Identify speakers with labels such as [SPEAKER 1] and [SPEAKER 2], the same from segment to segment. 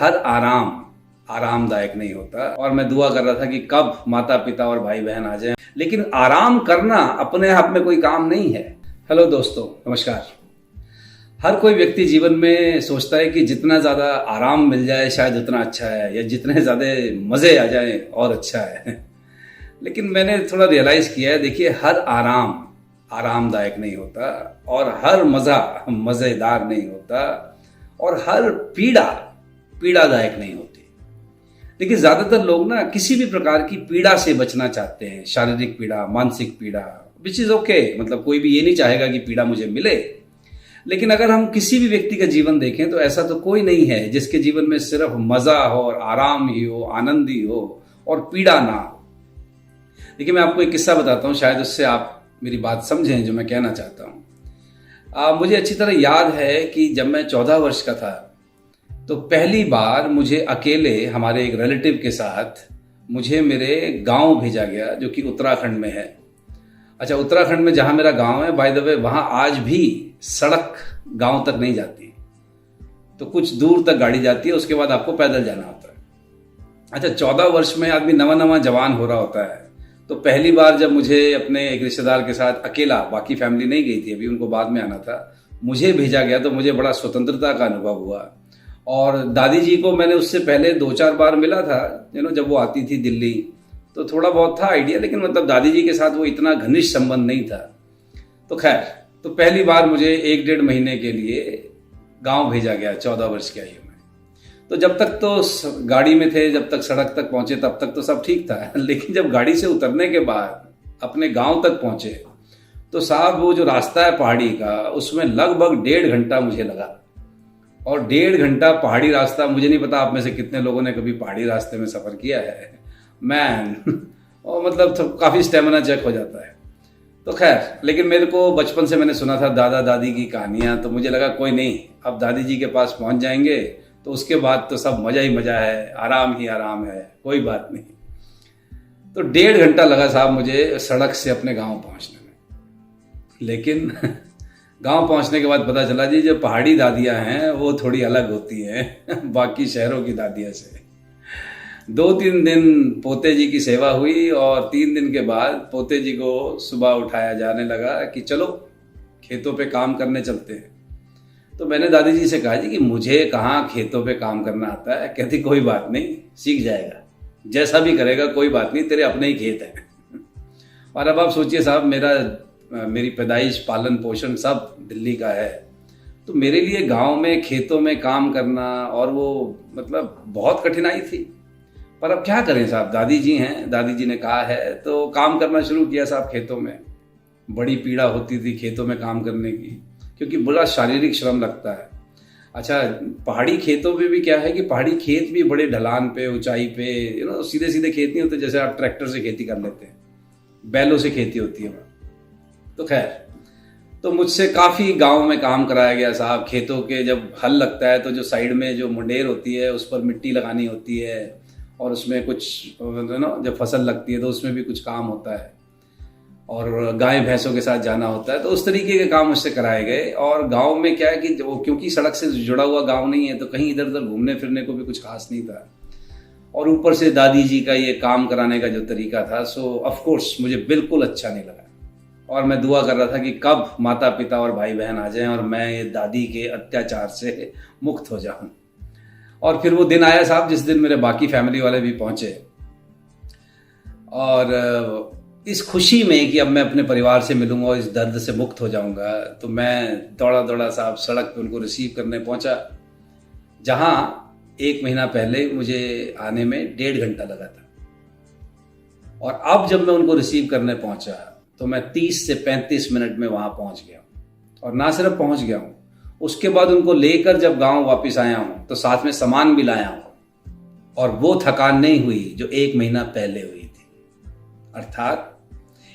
[SPEAKER 1] हर आराम आरामदायक नहीं होता और मैं दुआ कर रहा था कि कब माता पिता और भाई बहन आ जाएं। लेकिन आराम करना अपने आप में कोई काम नहीं है। हेलो दोस्तों, नमस्कार। हर कोई व्यक्ति जीवन में सोचता है कि जितना ज़्यादा आराम मिल जाए शायद उतना अच्छा है, या जितने ज़्यादा मज़े आ जाए और अच्छा है। लेकिन मैंने थोड़ा रियलाइज़ किया है, देखिए, हर आराम आरामदायक नहीं होता और हर मज़ा मज़ेदार नहीं होता और हर पीड़ा पीड़ादायक नहीं होती। देखिए, ज़्यादातर लोग ना किसी भी प्रकार की पीड़ा से बचना चाहते हैं, शारीरिक पीड़ा, मानसिक पीड़ा, विच इज़ ओके। मतलब कोई भी ये नहीं चाहेगा कि पीड़ा मुझे मिले। लेकिन अगर हम किसी भी व्यक्ति का जीवन देखें तो ऐसा तो कोई नहीं है जिसके जीवन में सिर्फ मज़ा हो और आराम ही हो, आनंद ही हो और पीड़ा ना हो। देखिए, मैं आपको एक किस्सा बताता हूँ, शायद उससे आप मेरी बात समझें जो मैं कहना चाहता हूँ। मुझे अच्छी तरह याद है कि जब मैं 14 वर्ष का था तो पहली बार मुझे अकेले हमारे एक रिलेटिव के साथ मुझे मेरे गांव भेजा गया, जो कि उत्तराखंड में है। अच्छा, उत्तराखंड में जहाँ मेरा गांव है, बाय द वे, वहाँ आज भी सड़क गांव तक नहीं जाती। तो कुछ दूर तक गाड़ी जाती है, उसके बाद आपको पैदल जाना होता है। अच्छा, 14 वर्ष में आदमी नवा नवा जवान हो रहा होता है। तो पहली बार जब मुझे अपने एक रिश्तेदार के साथ अकेला, बाकी फैमिली नहीं गई थी, अभी उनको बाद में आना था, मुझे भेजा गया, तो मुझे बड़ा स्वतंत्रता का अनुभव हुआ। और दादी जी को मैंने उससे पहले 2-4 बार मिला था, जब वो आती थी दिल्ली, तो थोड़ा बहुत था आइडिया, लेकिन मतलब दादी जी के साथ वो इतना घनिष्ठ संबंध नहीं था। तो खैर, तो पहली बार मुझे 1-1.5 महीने के लिए गांव भेजा गया 14 वर्ष की आयु में। तो जब तक तो गाड़ी में थे, जब तक सड़क तक पहुंचे, तब तक तो सब ठीक था। लेकिन जब गाड़ी से उतरने के बाद अपने गांव तक पहुंचे तो साहब, वो जो रास्ता है पहाड़ी का, उसमें लगभग 1.5 घंटा मुझे लगा। और 1.5 घंटा पहाड़ी रास्ता, मुझे नहीं पता आप में से कितने लोगों ने कभी पहाड़ी रास्ते में सफ़र किया है। मैन और मतलब तो काफ़ी स्टेमिना चेक हो जाता है। तो खैर, लेकिन मेरे को बचपन से मैंने सुना था दादा दादी की कहानियाँ, तो मुझे लगा कोई नहीं, अब दादी जी के पास पहुँच जाएंगे तो उसके बाद तो सब मज़ा ही मज़ा है, आराम ही आराम है, कोई बात नहीं। तो 1.5 घंटा लगा साहब मुझे सड़क से अपने गाँव पहुँचने में। लेकिन गांव पहुंचने के बाद पता चला जी, जो पहाड़ी दादियां हैं वो थोड़ी अलग होती हैं बाकी शहरों की दादियां से। 2-3 दिन पोते जी की सेवा हुई और 3 दिन के बाद पोते जी को सुबह उठाया जाने लगा कि चलो खेतों पे काम करने चलते हैं। तो मैंने दादी जी से कहा, जी कि मुझे कहाँ खेतों पे काम करना आता है। कहती, कोई बात नहीं, सीख जाएगा, जैसा भी करेगा कोई बात नहीं, तेरे अपने ही खेत हैं। और अब आप सोचिए साहब, मेरी पैदाइश, पालन पोषण सब दिल्ली का है। तो मेरे लिए गांव में खेतों में काम करना, और वो मतलब बहुत कठिनाई थी। पर अब क्या करें साहब, दादी जी हैं, दादी जी ने कहा है तो काम करना शुरू किया साहब खेतों में। बड़ी पीड़ा होती थी खेतों में काम करने की, क्योंकि बड़ा शारीरिक श्रम लगता है। अच्छा, पहाड़ी खेतों में भी क्या है कि पहाड़ी खेत भी बड़े ढलान पे, ऊंचाई पे, सीधे सीधे खेत नहीं होते जैसे आप ट्रैक्टर से खेती कर लेते हैं, बैलों से खेती होती है। तो खैर, तो मुझसे काफ़ी गांव में काम कराया गया साहब। खेतों के जब हल लगता है तो जो साइड में जो मुंडेर होती है उस पर मिट्टी लगानी होती है, और उसमें कुछ जब फसल लगती है तो उसमें भी कुछ काम होता है, और गाय भैंसों के साथ जाना होता है। तो उस तरीके के काम मुझसे कराए गए। और गांव में क्या है कि क्योंकि सड़क से जुड़ा हुआ गांव नहीं है, तो कहीं इधर उधर घूमने फिरने को भी कुछ खास नहीं था। और ऊपर से दादी जी का ये काम कराने का जो तरीका था, सो ऑफकोर्स मुझे बिल्कुल अच्छा नहीं लगा। और मैं दुआ कर रहा था कि कब माता पिता और भाई बहन आ जाएं और मैं ये दादी के अत्याचार से मुक्त हो जाऊं। और फिर वो दिन आया साहब, जिस दिन मेरे बाकी फैमिली वाले भी पहुंचे, और इस खुशी में कि अब मैं अपने परिवार से मिलूंगा और इस दर्द से मुक्त हो जाऊंगा, तो मैं दौड़ा दौड़ा साहब सड़क पे उनको रिसीव करने पहुंचा, जहां 1 महीना पहले मुझे आने में 1.5 घंटा लगा था। और अब जब मैं उनको रिसीव करने पहुंचा तो मैं 30 से 35 मिनट में वहां पहुंच गया हूं। और ना सिर्फ पहुंच गया हूं, उसके बाद उनको लेकर जब गांव वापस आया हूं तो साथ में सामान भी लाया हूं, और वो थकान नहीं हुई जो 1 महीना पहले हुई थी। अर्थात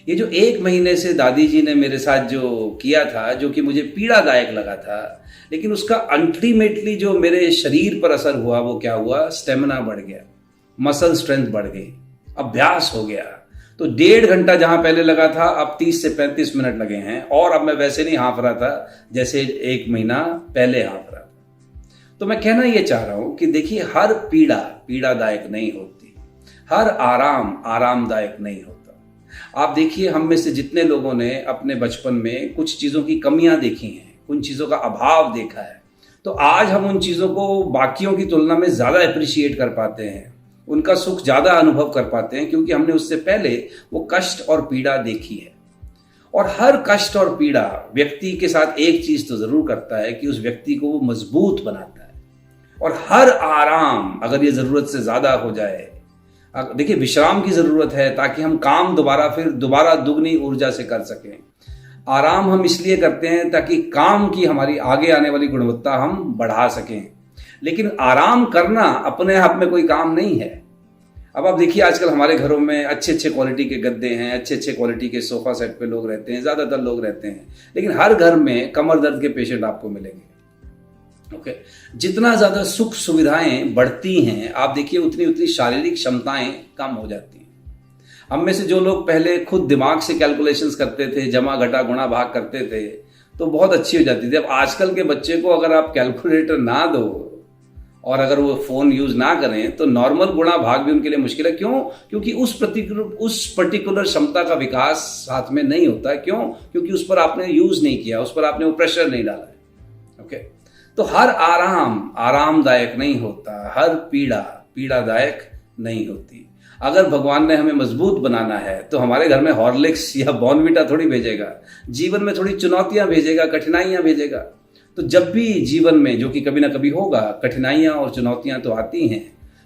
[SPEAKER 1] ये जो 1 महीने से दादी जी ने मेरे साथ जो किया था, जो कि मुझे पीड़ादायक लगा था, लेकिन उसका अल्टीमेटली जो मेरे शरीर पर असर हुआ, वो क्या हुआ, स्टेमिना बढ़ गया, मसल स्ट्रेंथ बढ़ गई, अभ्यास हो गया। तो 1.5 घंटा जहां पहले लगा था, अब 30 से 35 मिनट लगे हैं। और अब मैं वैसे नहीं हाँफ रहा था जैसे 1 महीना पहले हाँफ रहा था। तो मैं कहना ये चाह रहा हूं कि देखिए, हर पीड़ा पीड़ादायक नहीं होती, हर आराम आरामदायक नहीं होता। आप देखिए, हम में से जितने लोगों ने अपने बचपन में कुछ चीज़ों की कमियां देखी हैं, उन चीज़ों का अभाव देखा है, तो आज हम उन चीज़ों को बाकियों की तुलना में ज़्यादा अप्रिशिएट कर पाते हैं, उनका सुख ज़्यादा अनुभव कर पाते हैं, क्योंकि हमने उससे पहले वो कष्ट और पीड़ा देखी है। और हर कष्ट और पीड़ा व्यक्ति के साथ एक चीज़ तो ज़रूर करता है कि उस व्यक्ति को वो मजबूत बनाता है। और हर आराम, अगर ये ज़रूरत से ज़्यादा हो जाए, देखिए विश्राम की ज़रूरत है ताकि हम काम दोबारा दुगनी ऊर्जा से कर सकें। आराम हम इसलिए करते हैं ताकि काम की हमारी आगे आने वाली गुणवत्ता हम बढ़ा सकें। लेकिन आराम करना अपने आप में कोई काम नहीं है। अब आप देखिए, आजकल हमारे घरों में अच्छे अच्छे क्वालिटी के गद्दे हैं, अच्छे अच्छे क्वालिटी के सोफा सेट पे लोग रहते हैं, ज़्यादातर लोग रहते हैं, लेकिन हर घर में कमर दर्द के पेशेंट आपको मिलेंगे। ओके, जितना ज़्यादा सुख सुविधाएं बढ़ती हैं, आप देखिए उतनी उतनी शारीरिक क्षमताएं कम हो जाती हैं। हम में से जो लोग पहले खुद दिमाग से कैलकुलेशंस करते थे, जमा घटा गुणा भाग करते थे, तो बहुत अच्छी हो जाती थी। अब आजकल के बच्चे को अगर आप कैलकुलेटर ना दो और अगर वो फ़ोन यूज़ ना करें, तो नॉर्मल गुणा भाग भी उनके लिए मुश्किल है। क्यों? क्योंकि उस पर्टिकुलर क्षमता का विकास साथ में नहीं होता है। क्यों? क्योंकि उस पर आपने यूज़ नहीं किया, उस पर आपने वो प्रेशर नहीं डाला है। ओके, तो हर आराम आरामदायक नहीं होता, हर पीड़ा पीड़ादायक नहीं होती। अगर भगवान ने हमें मजबूत बनाना है तो हमारे घर में हॉर्लिक्स या बॉर्नविटा थोड़ी भेजेगा, जीवन में थोड़ी चुनौतियां भेजेगा, कठिनाइयां भेजेगा। तो जब भी जीवन में, जो कि कभी ना कभी होगा, कठिनाइयां और चुनौतियां तो आती हैं,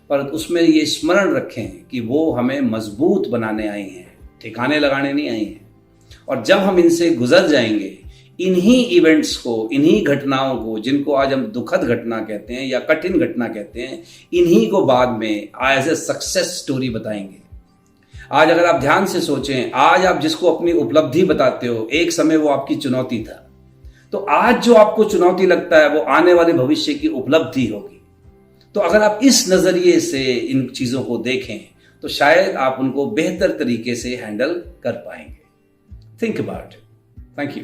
[SPEAKER 1] पर उसमें ये स्मरण रखें कि वो हमें मजबूत बनाने आई हैं, ठिकाने लगाने नहीं आई हैं। और जब हम इनसे गुजर जाएंगे, इन्हीं इवेंट्स को, इन्हीं घटनाओं को, जिनको आज हम दुखद घटना कहते हैं या कठिन घटना कहते हैं, इन्हीं को बाद में एज ए सक्सेस स्टोरी बताएंगे। आज अगर आप ध्यान से सोचें, आज आप जिसको अपनी उपलब्धि बताते हो, एक समय वो आपकी चुनौती था। तो आज जो आपको चुनौती लगता है, वो आने वाले भविष्य की उपलब्धि होगी। तो अगर आप इस नजरिए से इन चीजों को देखें, तो शायद आप उनको बेहतर तरीके से हैंडल कर पाएंगे। Think about it. Thank you.